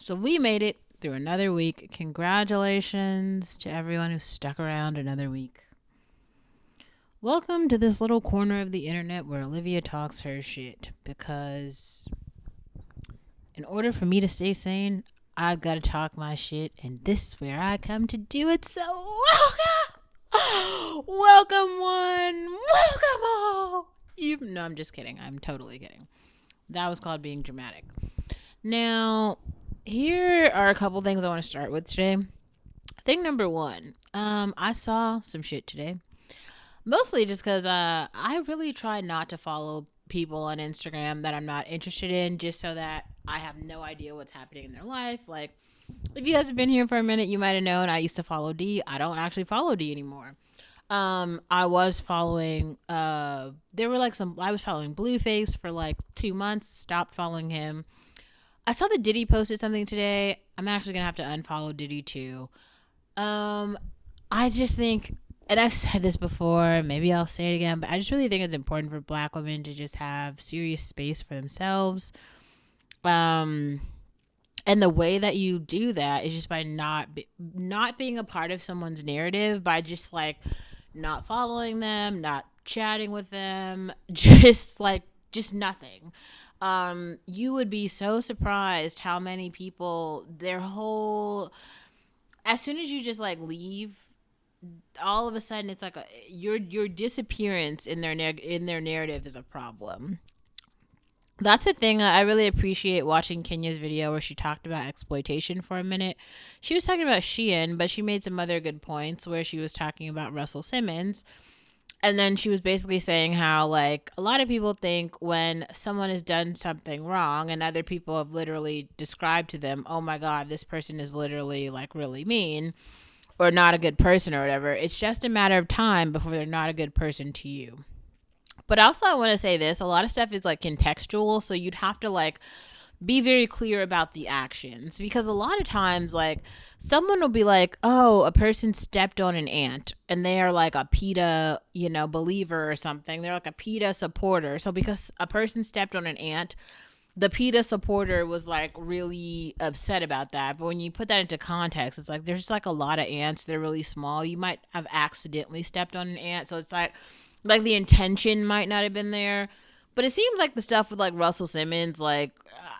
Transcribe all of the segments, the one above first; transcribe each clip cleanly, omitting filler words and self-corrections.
So we made it through another week. Congratulations to everyone who stuck around another week. Welcome to this little corner of the internet where Olivia talks her shit. Because in order for me to stay sane, I've got to talk my shit, and this is where I come to do it. So welcome, welcome one, welcome all. No, I'm just kidding. I'm totally kidding. That was called being dramatic. Now, here are a couple things I want to start with today. Thing number one, I saw some shit today. Mostly just because I really try not to follow people on Instagram that I'm not interested in, just so that I have no idea what's happening in their life. Like, if you guys have been here for a minute, you might have known I used to follow D. I don't actually follow D anymore. I was following, there were like I was following Blueface for like 2 months, stopped following him. I saw that Diddy posted something today. I'm actually going to have to unfollow Diddy too. I just think, and I've said this before, maybe I'll say it again, but I just really think it's important for Black women to just have serious space for themselves. And the way that you do that is just by not being a part of someone's narrative, by just like not following them, not chatting with them, just nothing. You would be so surprised how many people, their whole, as soon as you just like leave, all of a sudden it's like your disappearance in their narrative is a problem. That's a thing I really appreciate watching Kenya's video where she talked about exploitation for a minute. She was talking about Shein, but she made some other good points where she was talking about Russell Simmons. And then she was basically saying how, like, a lot of people think when someone has done something wrong and other people have literally described to them, oh my God, this person is literally, like, really mean or not a good person or whatever, it's just a matter of time before they're not a good person to you. But also, I want to say this, a lot of stuff is, like, contextual, so you'd have to, like, be very clear about the actions, because a lot of times, like, someone will be like, oh, a person stepped on an ant, and they are like a PETA, believer or something. They're like a PETA supporter. So because a person stepped on an ant, the PETA supporter was like really upset about that. But when you put that into context, it's like there's like a lot of ants. They're really small. You might have accidentally stepped on an ant, so it's like the intention might not have been there. But it seems like the stuff with like Russell Simmons, like,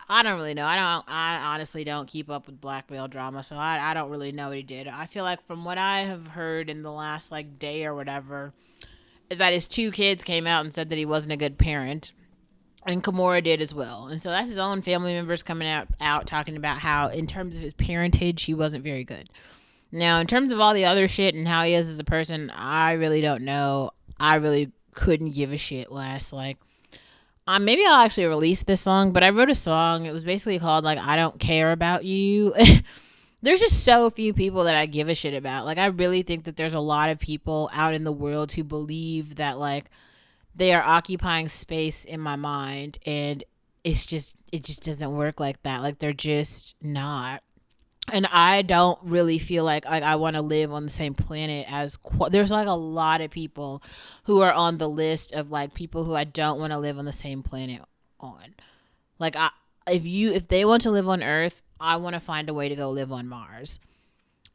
I don't really know. I honestly don't keep up with black male drama, so I don't really know what he did. I feel like from what I have heard in the last like day or whatever, is that his 2 kids came out and said that he wasn't a good parent. And Kimora did as well. And so that's his own family members coming out talking about how in terms of his parentage, he wasn't very good. Now, in terms of all the other shit and how he is as a person, I really don't know. I really couldn't give a shit less. Like, maybe I'll actually release this song, but I wrote a song. It was basically called, like, I Don't Care About You. There's just so few people that I give a shit about. Like, I really think that there's a lot of people out in the world who believe that, like, they are occupying space in my mind, and it just doesn't work like that. Like, they're just not. And I don't really feel like I want to live on the same planet as there's like a lot of people who are on the list of like people who I don't want to live on the same planet on. Like, if they want to live on Earth, I want to find a way to go live on Mars.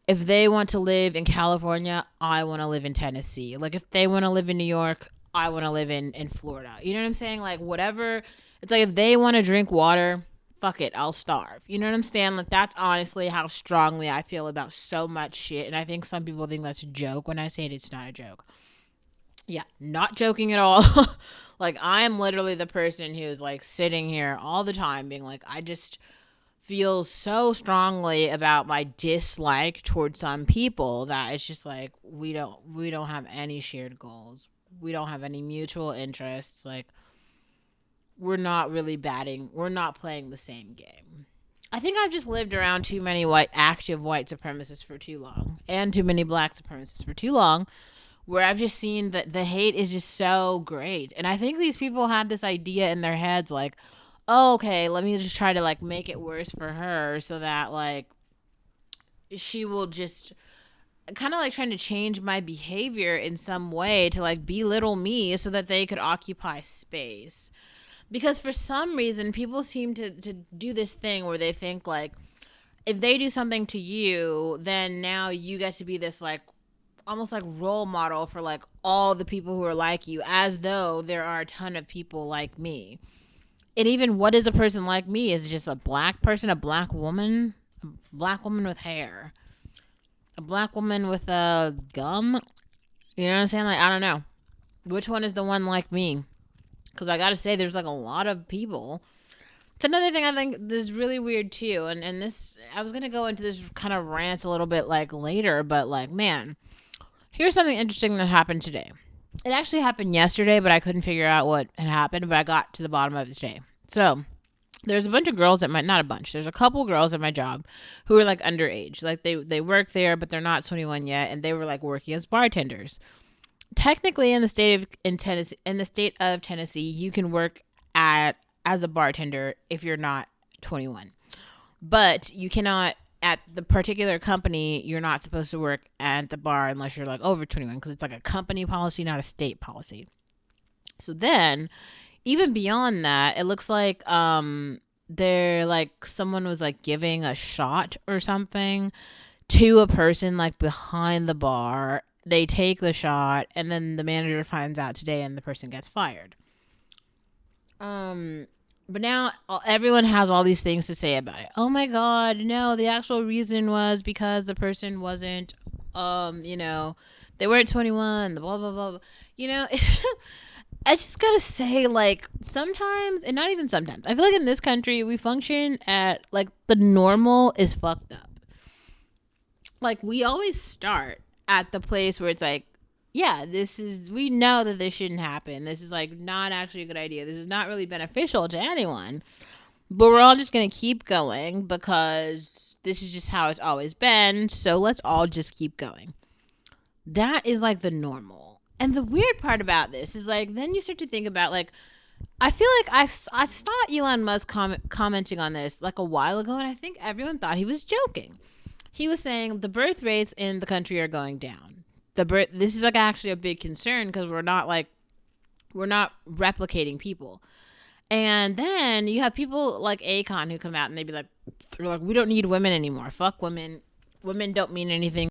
If they want to live in California, I want to live in Tennessee. Like, if they want to live in New York, I want to live in Florida. You know what I'm saying? Like, whatever. It's like if they want to drink water, fuck it, I'll starve. You know what I'm saying? Like, that's honestly how strongly I feel about so much shit. And I think some people think that's a joke. When I say it, it's not a joke. Yeah, not joking at all. Like, I am literally the person who's like sitting here all the time being like, I just feel so strongly about my dislike towards some people that it's just like we don't have any shared goals. We don't have any mutual interests. Like, we're not playing the same game. I think I've just lived around too many active white supremacists for too long, and too many black supremacists for too long, where I've just seen that the hate is just so great. And I think these people had this idea in their heads, like, oh, okay, let me just try to like make it worse for her so that like she will just kind of like trying to change my behavior in some way to like belittle me so that they could occupy space. Because for some reason, people seem to do this thing where they think like if they do something to you, then now you get to be this like almost like role model for like all the people who are like you, as though there are a ton of people like me. And even what is a person like me? Is just a black person, a black woman with hair, a black woman with a gum. You know what I'm saying? Like, I don't know. Which one is the one like me? Because I gotta say, there's like a lot of people. It's another thing I think is really weird too. And this, I was gonna go into this kind of rant a little bit like later, but like, man, here's something interesting that happened today. It actually happened yesterday, but I couldn't figure out what had happened, but I got to the bottom of it today. So there's a bunch of girls at my, not a bunch, there's a couple girls at my job who are like underage. Like they work there, but they're not 21 yet, and they were like working as bartenders. Technically in the state of Tennessee, you can work as a bartender if you're not 21. But you cannot, at the particular company, you're not supposed to work at the bar unless you're like over 21, because it's like a company policy, not a state policy. So then, even beyond that, it looks like they're like someone was like giving a shot or something to a person like behind the bar. They take the shot, and then the manager finds out today, and the person gets fired. But now everyone has all these things to say about it. Oh my God, no, the actual reason was because the person wasn't, they weren't 21, blah, blah, blah, blah. I just gotta say, like, sometimes, and not even sometimes, I feel like in this country, we function at, like, the normal is fucked up. Like, we always start at the place where it's like, yeah, we know that this shouldn't happen. This is like not actually a good idea. This is not really beneficial to anyone. But we're all just going to keep going because this is just how it's always been. So let's all just keep going. That is like the normal. And the weird part about this is like, then you start to think about like, I feel like I saw Elon Musk commenting on this like a while ago, and I think everyone thought he was joking. He was saying the birth rates in the country are going down. This is like actually a big concern because we're not replicating people. And then you have people like Akon who come out and they're like, we don't need women anymore. Fuck women. Women don't mean anything.